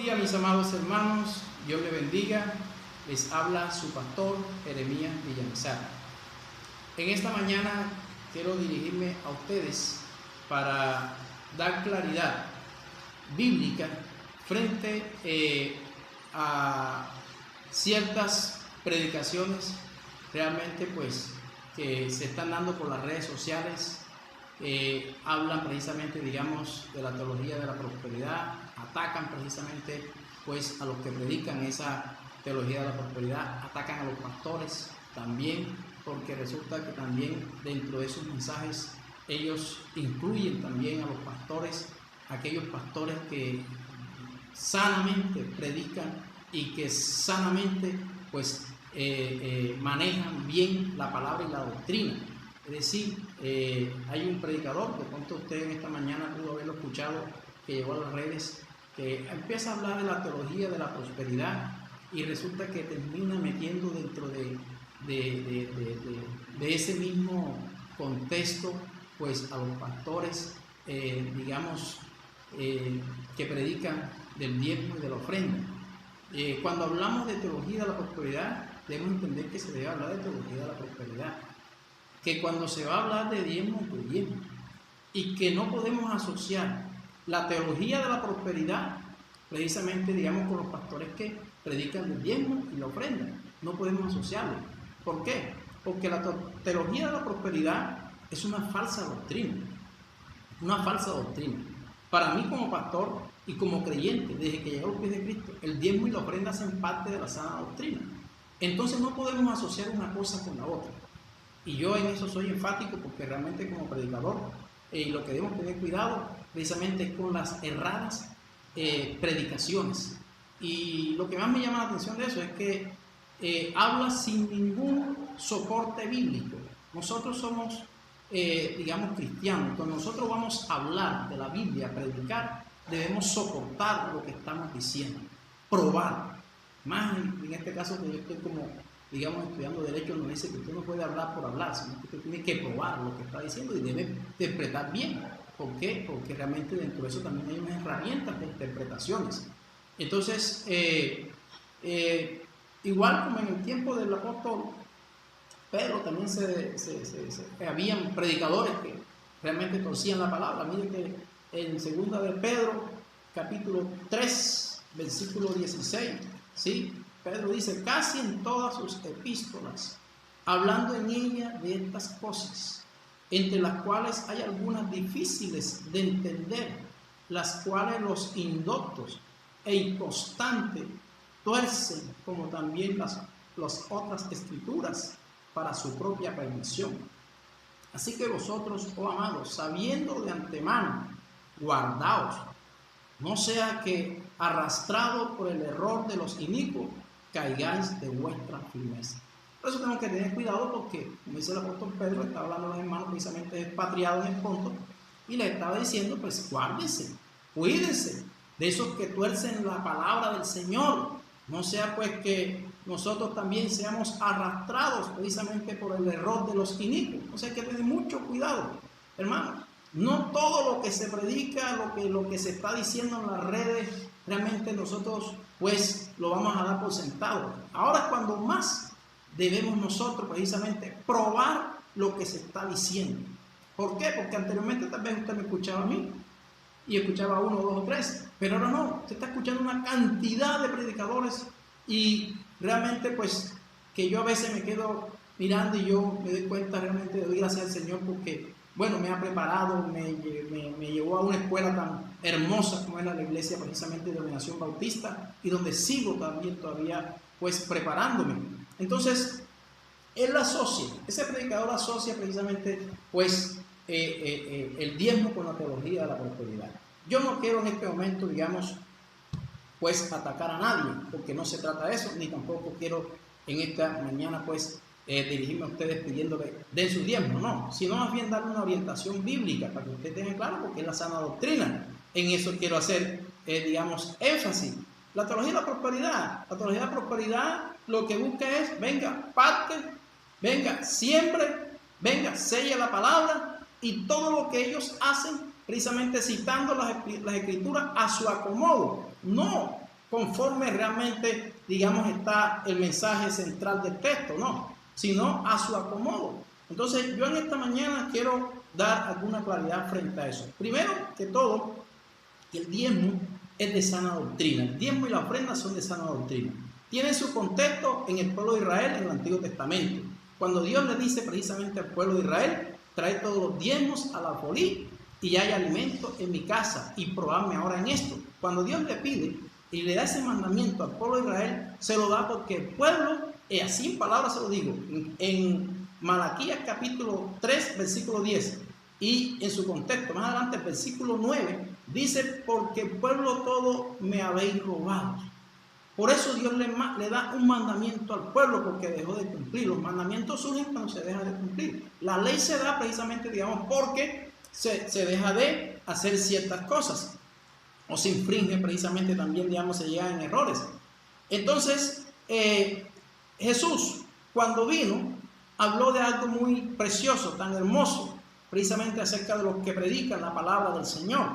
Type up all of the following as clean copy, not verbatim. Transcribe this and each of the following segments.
días, mis amados hermanos. Dios les bendiga. Les habla su pastor Jeremías Villamizar. En esta mañana quiero dirigirme a ustedes para dar claridad bíblica frente a ciertas predicaciones realmente que se están dando por las redes sociales. Hablan precisamente, digamos, de la teología de la prosperidad, atacan precisamente a los que predican esa teología de la prosperidad, atacan a los pastores también, porque resulta que también dentro de esos mensajes ellos incluyen también a los pastores, aquellos pastores que sanamente predican y que sanamente manejan bien la palabra y la doctrina. Es decir, hay un predicador, de pronto usted en esta mañana pudo haberlo escuchado, que llegó a las redes, que empieza a hablar de la teología de la prosperidad y resulta que termina metiendo dentro de ese mismo contexto a los pastores, que predican del diezmo y de la ofrenda. Cuando hablamos de teología de la prosperidad, debemos entender que se debe hablar de teología de la prosperidad, que cuando se va a hablar de diezmo, y que no podemos asociar la teología de la prosperidad precisamente, digamos, con los pastores que predican el diezmo y la ofrenda. No podemos asociarlo. ¿Por qué? Porque la teología de la prosperidad es una falsa doctrina. Una falsa doctrina. Para mí como pastor y como creyente, desde que llegué a los pies de Cristo, el diezmo y la ofrenda hacen parte de la sana doctrina. Entonces no podemos asociar una cosa con la otra. Y yo en eso soy enfático, porque realmente como predicador, lo que debemos tener cuidado precisamente es con las erradas predicaciones. Y lo que más me llama la atención de eso es que habla sin ningún soporte bíblico. Nosotros somos, cristianos. Cuando nosotros vamos a hablar de la Biblia, a predicar, debemos soportar lo que estamos diciendo, probar. Más en este caso que yo estoy estudiando derecho, no dice que usted no puede hablar por hablar, sino que usted tiene que probar lo que está diciendo y debe interpretar bien. ¿Por qué? Porque realmente dentro de eso también hay unas herramientas de interpretaciones. Entonces, igual como en el tiempo del apóstol Pedro, también habían predicadores que realmente torcían la palabra. Miren que en 2 de Pedro, capítulo 3, versículo 16, ¿sí? Pedro dice: casi en todas sus epístolas, hablando en ella de estas cosas, entre las cuales hay algunas difíciles de entender, las cuales los indoctos e inconstantes tuercen, como también las otras escrituras, para su propia perdición. Así que vosotros, oh amados, sabiendo de antemano, guardaos, no sea que, arrastrados por el error de los inicuos, caigáis de vuestra firmeza. Por eso tenemos que tener cuidado, porque, como dice el apóstol Pedro, está hablando a los hermanos precisamente expatriados en el Ponto, y les estaba diciendo, guárdense, cuídense de esos que tuercen la palabra del Señor. No sea que nosotros también seamos arrastrados precisamente por el error de los inicuos. O sea, hay que tener mucho cuidado, hermano. No todo lo que se predica, lo que se está diciendo en las redes, realmente nosotros lo vamos a dar por sentado. Ahora es cuando más debemos nosotros precisamente probar lo que se está diciendo. ¿Por qué? Porque anteriormente tal vez usted me escuchaba a mí y escuchaba a 1, 2 o 3, pero ahora no, usted está escuchando una cantidad de predicadores y realmente que yo a veces me quedo mirando y yo me doy cuenta realmente de doy gracias al Señor porque me ha preparado, me llevó a una escuela tan hermosa como es la iglesia precisamente de Denominación Bautista, y donde sigo también todavía preparándome. Entonces él asocia, ese predicador asocia precisamente el diezmo con la teología de la prosperidad. Yo no quiero en este momento, atacar a nadie, porque no se trata de eso, ni tampoco quiero en esta mañana dirigirme a ustedes pidiéndole den su diezmo, no, sino más bien darle una orientación bíblica para que ustedes tengan claro, porque es la sana doctrina. En eso quiero hacer, énfasis. La teología de la prosperidad lo que busca es: venga, parte, venga, siempre, venga, sella la palabra, y todo lo que ellos hacen precisamente citando las escrituras a su acomodo. No, conforme realmente, digamos, está el mensaje central del texto, no, sino a su acomodo. Entonces, yo en esta mañana quiero dar alguna claridad frente a eso. Primero que todo, que el diezmo es de sana doctrina. El diezmo y la ofrenda son de sana doctrina. Tiene su contexto en el pueblo de Israel en el Antiguo Testamento. Cuando Dios le dice precisamente al pueblo de Israel, trae todos los diezmos al alfolí y hay alimento en mi casa y probadme ahora en esto. Cuando Dios le pide y le da ese mandamiento al pueblo de Israel, se lo da porque el pueblo, y así en palabras se lo digo, en Malaquías capítulo 3, versículo 10, y en su contexto, más adelante, el versículo 9, dice, porque el pueblo todo me habéis robado. Por eso Dios le da un mandamiento al pueblo, porque dejó de cumplir. Los mandamientos surgen cuando se deja de cumplir. La ley se da precisamente, digamos, porque se deja de hacer ciertas cosas. O se infringe precisamente también, digamos, se llegan errores. Entonces, Jesús, cuando vino, habló de algo muy precioso, tan hermoso, precisamente acerca de los que predican la palabra del Señor.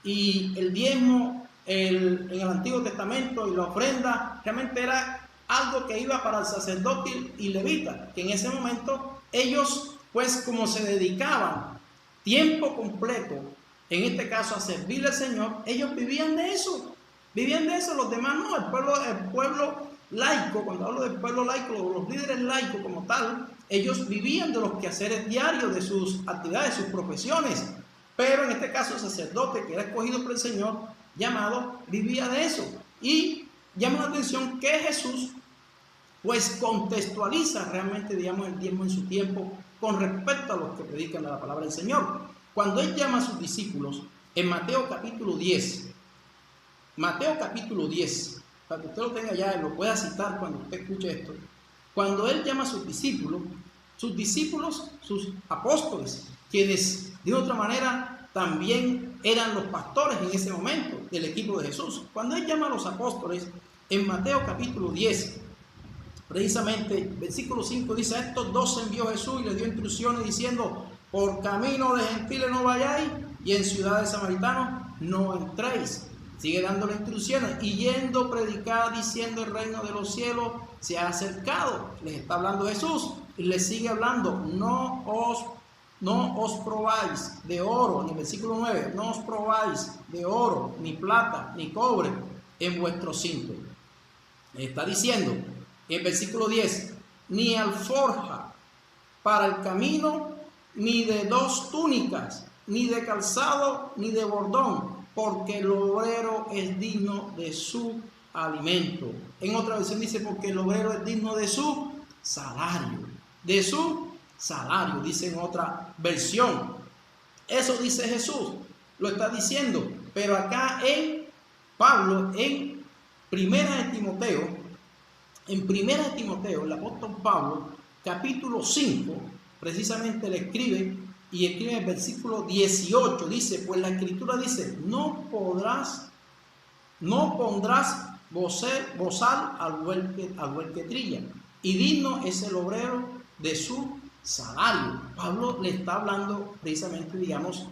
Y el diezmo en el Antiguo Testamento y la ofrenda realmente era algo que iba para el sacerdote y levita, que en ese momento ellos, pues como se dedicaban tiempo completo, en este caso a servirle al Señor, ellos vivían de eso, los demás no. El pueblo laico, cuando hablo del pueblo laico, los líderes laicos como tal, ellos vivían de los quehaceres diarios, de sus actividades, sus profesiones, pero en este caso el sacerdote que era escogido por el Señor, llamado, vivía de eso. Y llama la atención que Jesús pues contextualiza realmente, digamos, el diezmo en su tiempo con respecto a los que predican la palabra del Señor. Cuando él llama a sus discípulos en Mateo capítulo 10, para que usted lo tenga ya y lo pueda citar cuando usted escuche esto, cuando él llama a sus discípulos, sus apóstoles, quienes de otra manera también eran los pastores en ese momento del equipo de Jesús. Cuando él llama a los apóstoles, en Mateo capítulo 10, precisamente, versículo 5 dice, a estos 12 envió Jesús y les dio instrucciones diciendo, por camino de gentiles no vayáis y en ciudad de samaritanos no entréis. Sigue dándole instrucciones y yendo predicar diciendo el reino de los cielos se ha acercado. Les está hablando Jesús y les sigue hablando, no os probáis de oro, en el versículo 9, no os probáis de oro, ni plata, ni cobre en vuestro cinto. Está diciendo en el versículo 10, ni alforja para el camino, ni de 2 túnicas, ni de calzado, ni de bordón, porque el obrero es digno de su alimento. En otra versión dice, porque el obrero es digno de su salario. De su salario, dice en otra versión. Eso dice Jesús, lo está diciendo. Pero acá en Pablo, en Primera de Timoteo, el apóstol Pablo, capítulo 5, precisamente le escribe, y escribe en el versículo 18, dice, pues la escritura dice, no pondrás bozal al buey que trilla, y digno es el obrero de su salario. Pablo le está hablando precisamente, digamos,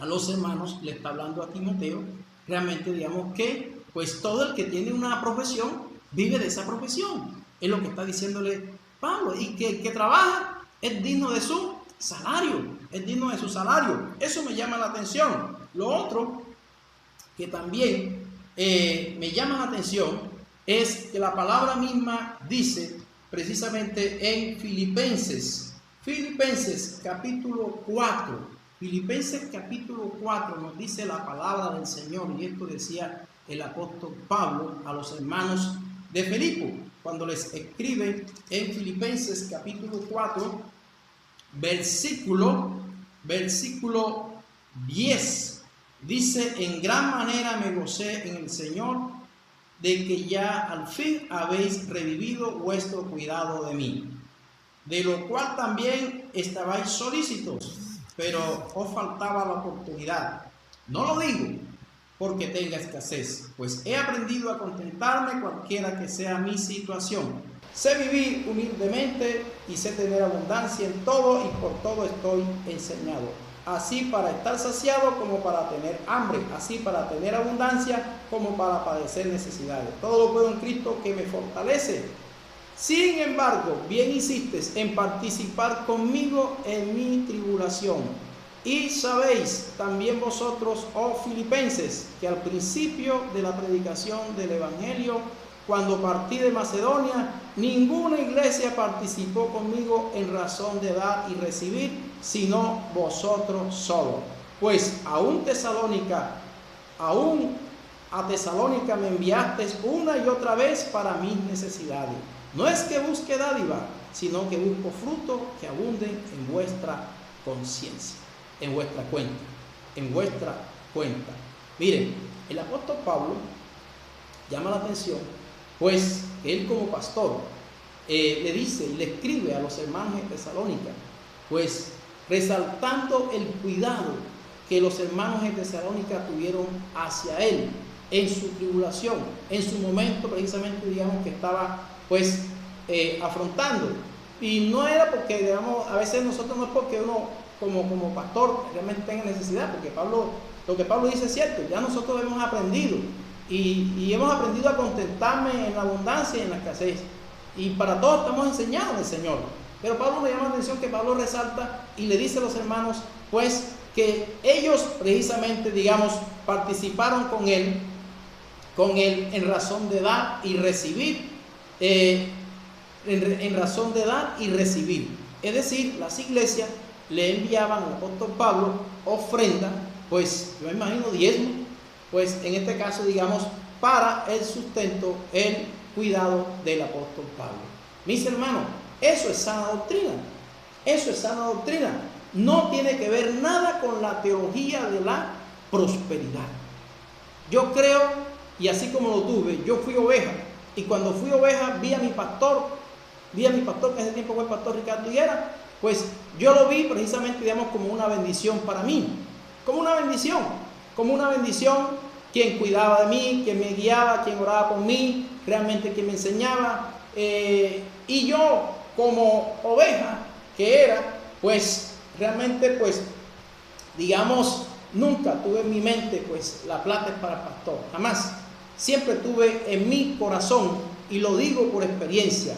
a los hermanos, le está hablando a Timoteo, realmente, digamos, que pues todo el que tiene una profesión, vive de esa profesión, es lo que está diciéndole Pablo, y que el que trabaja es digno de su salario, es digno de su salario. Eso me llama la atención. Lo otro que también me llama la atención es que la palabra misma dice precisamente en Filipenses capítulo 4, nos dice la palabra del Señor, y esto decía el apóstol Pablo a los hermanos de Filipo, cuando les escribe en Filipenses capítulo 4, versículo 10, dice, en gran manera me gocé en el Señor de que ya al fin habéis revivido vuestro cuidado de mí, de lo cual también estabais solícitos, pero os faltaba la oportunidad. No lo digo porque tenga escasez, pues he aprendido a contentarme cualquiera que sea mi situación. Sé vivir humildemente y sé tener abundancia en todo, y por todo estoy enseñado. así para estar saciado como para tener hambre, así para tener abundancia como para padecer necesidades. Todo lo puedo en Cristo que me fortalece. Sin embargo, bien insistes en participar conmigo en mi tribulación. Y sabéis también vosotros, oh filipenses, que al principio de la predicación del Evangelio, cuando partí de Macedonia, ninguna iglesia participó conmigo en razón de dar y recibir, sino vosotros solo. Pues aún a Tesalónica me enviasteis una y otra vez para mis necesidades. No es que busque dádiva, sino que busco fruto que abunde en vuestra conciencia, en vuestra cuenta. Miren, el apóstol Pablo llama la atención, pues él como pastor le dice y le escribe a los hermanos de Tesalónica, pues resaltando el cuidado que los hermanos de Tesalónica tuvieron hacia él en su tribulación, en su momento precisamente, digamos, que estaba pues afrontando. Y no era porque, digamos, a veces nosotros no es porque uno como pastor realmente tenga necesidad, porque lo que Pablo dice es cierto, ya nosotros hemos aprendido y hemos aprendido a contentarme en la abundancia y en la escasez, y para todos estamos enseñados del Señor. Pero Pablo me llama la atención que Pablo resalta y le dice a los hermanos pues que ellos precisamente, digamos, participaron con él en razón de dar y recibir, en razón de dar y recibir. Es decir, las iglesias le enviaban al apóstol Pablo ofrenda, pues yo me imagino diezmo, pues en este caso, digamos, para el sustento, el cuidado del apóstol Pablo. Mis hermanos, eso es sana doctrina. Eso es sana doctrina. No tiene que ver nada con la teología de la prosperidad. Yo creo, y así como lo tuve, yo fui oveja, y cuando fui oveja vi a mi pastor, que en ese tiempo fue el pastor Ricardo Higuera, pues yo lo vi precisamente, digamos, como una bendición para mí, como una bendición, quien cuidaba de mí, quien me guiaba, quien oraba por mí, realmente quien me enseñaba, y yo como oveja que era, pues realmente, pues digamos, nunca tuve en mi mente pues la plata es para el pastor, jamás. Siempre tuve en mi corazón, y lo digo por experiencia,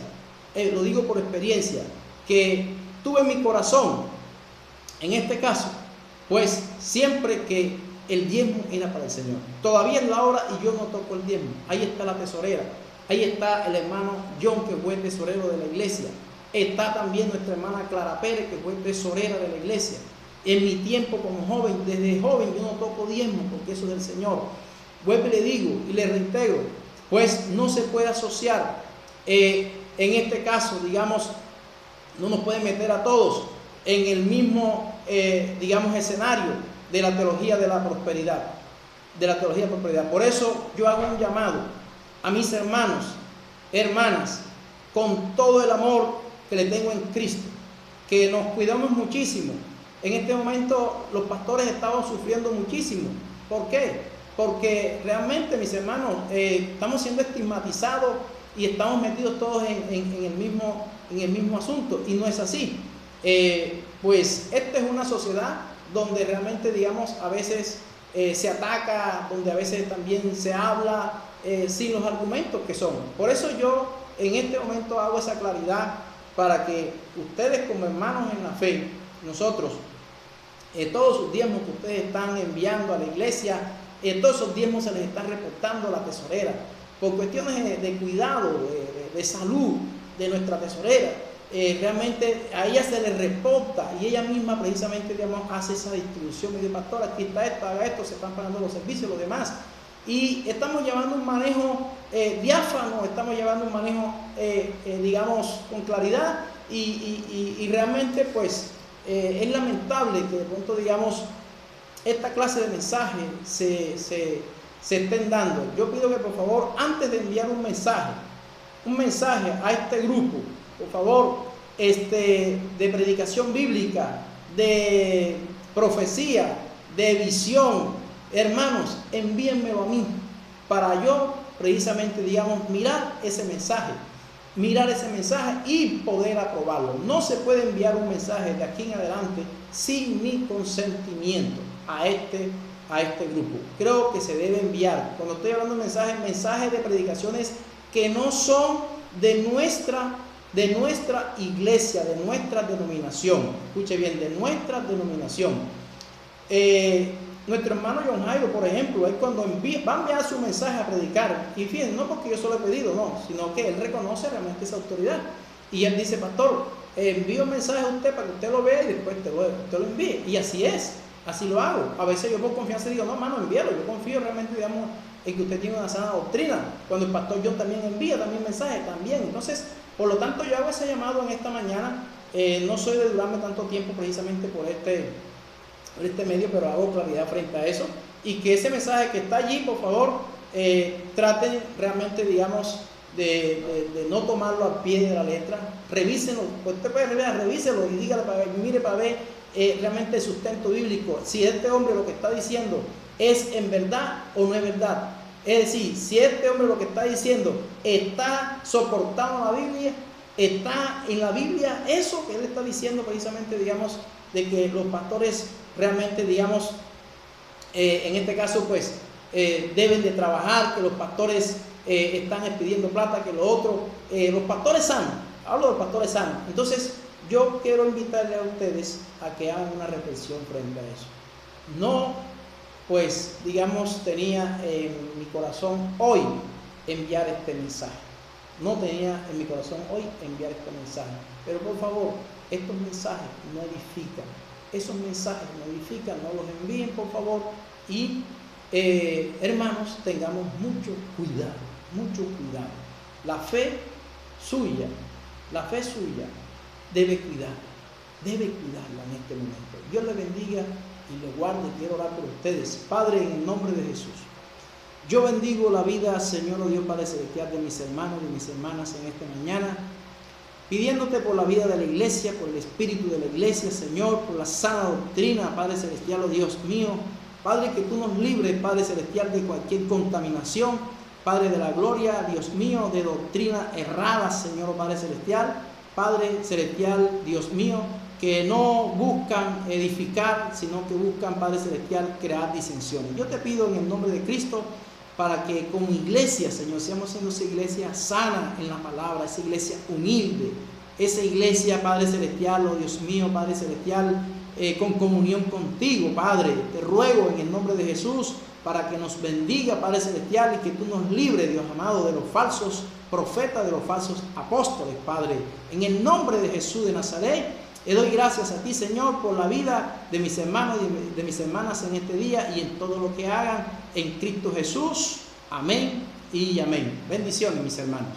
que tuve en mi corazón, en este caso, pues siempre que el diezmo era para el Señor. Todavía es la hora y yo no toco el diezmo. Ahí está la tesorera, ahí está el hermano John, que fue tesorero de la iglesia. Está también nuestra hermana Clara Pérez, que fue tesorera de la iglesia. En mi tiempo como joven, desde joven yo no toco diezmo porque eso es del Señor. Vuelvo y le digo y le reitero, pues no se puede asociar, en este caso, digamos, no nos pueden meter a todos en el mismo, digamos, escenario de la teología de la prosperidad. Por eso yo hago un llamado a mis hermanos, hermanas, con todo el amor que le tengo en Cristo, que nos cuidamos muchísimo. En este momento los pastores estaban sufriendo muchísimo. ¿Por qué? Porque realmente, mis hermanos, estamos siendo estigmatizados y estamos metidos todos en el mismo asunto, y no es así. Pues esta es una sociedad donde realmente, digamos, a veces se ataca, donde a veces también se habla sin los argumentos que son. Por eso yo en este momento hago esa claridad para que ustedes como hermanos en la fe, nosotros, todos sus diezmos que ustedes están enviando a la iglesia, todos esos diezmos se les están reportando a la tesorera, por cuestiones de cuidado, de salud de nuestra tesorera. Realmente a ella se le reporta y ella misma precisamente, digamos, hace esa distribución. Y dice, pastor, aquí está esto, haga esto, se están pagando los servicios, los demás. Y estamos llevando un manejo diáfano, estamos llevando un manejo, digamos, con claridad, y realmente, pues, es lamentable que de pronto, digamos, esta clase de mensajes se estén dando. Yo pido que, por favor, antes de enviar un mensaje a este grupo, por favor, de predicación bíblica, de profecía, de visión, hermanos, envíenmelo a mí para yo precisamente, digamos, mirar ese mensaje y poder aprobarlo. No se puede enviar un mensaje de aquí en adelante sin mi consentimiento a este grupo. Creo que se debe enviar, cuando estoy hablando de mensajes de predicaciones que no son de nuestra iglesia, de nuestra denominación. Escuche bien, de nuestra denominación. Nuestro hermano John Jairo, por ejemplo, es cuando va a enviar su mensaje a predicar, y fíjense, no porque yo solo he pedido, no, sino que él reconoce realmente esa autoridad. Y él dice: pastor, envío un mensaje a usted para que usted lo vea y después te lo envíe. Y así es, así lo hago. A veces yo por confianza digo: no, hermano, envíalo. Yo confío realmente, digamos, en que usted tiene una sana doctrina. Cuando el pastor John también envía también mensajes, también. Entonces, por lo tanto, yo hago ese llamado en esta mañana. No soy de durarme tanto tiempo precisamente por este medio, pero hago claridad frente a eso. Y que ese mensaje que está allí, por favor, traten realmente, digamos, de no tomarlo al pie de la letra. Revísenlo, usted puede revíselo y dígale para ver, mire para ver realmente el sustento bíblico, si este hombre lo que está diciendo es en verdad o no es verdad. Es decir, si este hombre lo que está diciendo está soportando la Biblia, está en la Biblia eso que él está diciendo precisamente, digamos, de que los pastores realmente, digamos, en este caso pues deben de trabajar, que los pastores están pidiendo plata, que lo otro, los pastores sanos, hablo de pastores sanos. Entonces yo quiero invitarle a ustedes a que hagan una reflexión frente a eso. No, pues digamos, tenía en mi corazón hoy enviar este mensaje, no tenía en mi corazón hoy enviar este mensaje, pero por favor, estos mensajes no edifican, esos mensajes no edifican, no los envíen por favor. Y hermanos, tengamos mucho cuidado. La fe suya debe cuidarla en este momento. Dios le bendiga y le guarde. Quiero orar por ustedes. Padre, en el nombre de Jesús, yo bendigo la vida, Señor, oh Dios Padre Celestial, de mis hermanos y mis hermanas en esta mañana, pidiéndote por la vida de la iglesia, por el espíritu de la iglesia, Señor, por la sana doctrina, Padre Celestial, oh Dios mío. Padre, que tú nos libres, Padre Celestial, de cualquier contaminación, Padre de la gloria, Dios mío, de doctrina errada, Señor, oh Padre Celestial. Padre Celestial, Dios mío, que no buscan edificar, sino que buscan, Padre Celestial, crear disensiones. Yo te pido en el nombre de Cristo, para que como iglesia, Señor, seamos siendo esa iglesia sana en la palabra, esa iglesia humilde, esa iglesia, Padre Celestial, oh Dios mío, Padre Celestial, con comunión contigo, Padre. Te ruego en el nombre de Jesús para que nos bendiga, Padre Celestial, y que tú nos libres, Dios amado, de los falsos profetas, de los falsos apóstoles, Padre. En el nombre de Jesús de Nazaret, le doy gracias a ti, Señor, por la vida de mis hermanos y de mis hermanas en este día y en todo lo que hagan en Cristo Jesús. Amén y amén. Bendiciones, mis hermanos.